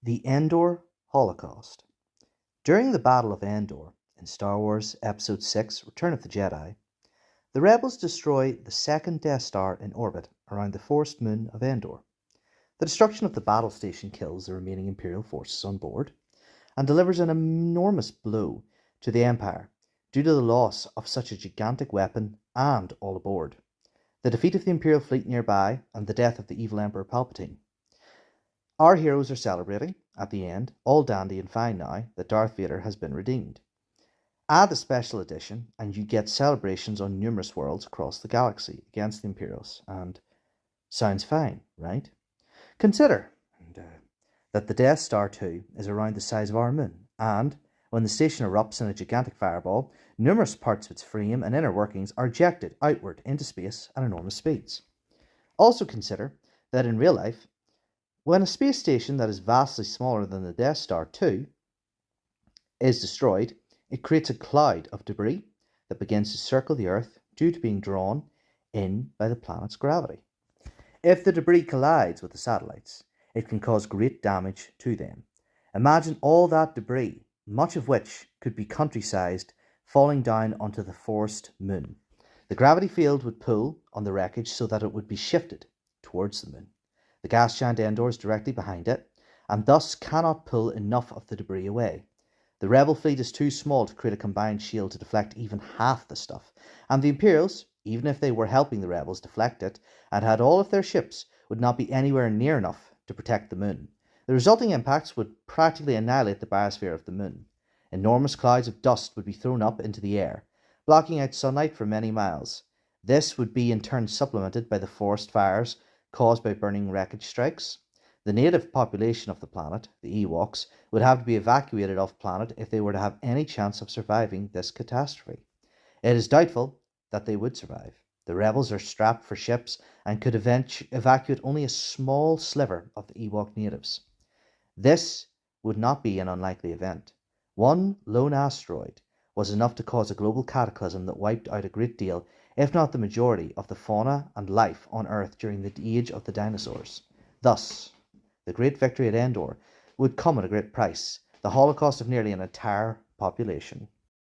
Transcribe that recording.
The Endor Holocaust. During the Battle of Endor in Star Wars Episode 6 Return of the Jedi, the rebels destroy the second Death Star in orbit around the forest moon of Endor. The destruction of the battle station kills the remaining Imperial forces on board and delivers an enormous blow to the Empire due to the loss of such a gigantic weapon and all aboard, the defeat of the Imperial fleet nearby, and the death of the evil Emperor Palpatine. Our heroes are celebrating, at the end, all dandy and fine now that Darth Vader has been redeemed. Add the special edition, and you get celebrations on numerous worlds across the galaxy against the Imperials, and sounds fine, right? Consider that the Death Star 2 is around the size of our moon, and when the station erupts in a gigantic fireball, numerous parts of its frame and inner workings are ejected outward into space at enormous speeds. Also consider that in real life, when a space station that is vastly smaller than the Death Star 2 is destroyed, it creates a cloud of debris that begins to circle the Earth due to being drawn in by the planet's gravity. If the debris collides with the satellites, it can cause great damage to them. Imagine all that debris, much of which could be country-sized, falling down onto the forest moon. The gravity field would pull on the wreckage so that it would be shifted towards the moon. The gas giant Endor is directly behind it, and thus cannot pull enough of the debris away. The rebel fleet is too small to create a combined shield to deflect even half the stuff, and the Imperials, even if they were helping the rebels deflect it and had all of their ships, would not be anywhere near enough to protect the moon. The resulting impacts would practically annihilate the biosphere of the moon. Enormous clouds of dust would be thrown up into the air, blocking out sunlight for many miles. This would be in turn supplemented by the forest fires caused by burning wreckage strikes. The native population of the planet, the Ewoks, would have to be evacuated off planet if they were to have any chance of surviving this catastrophe. It is doubtful that they would survive. The rebels are strapped for ships and could evacuate only a small sliver of the Ewok natives. This would not be an unlikely event. One lone asteroid was enough to cause a global cataclysm that wiped out a great deal, if not the majority, of the fauna and life on Earth during the age of the dinosaurs. Thus, the great victory at Endor would come at a great price, the holocaust of nearly an entire population.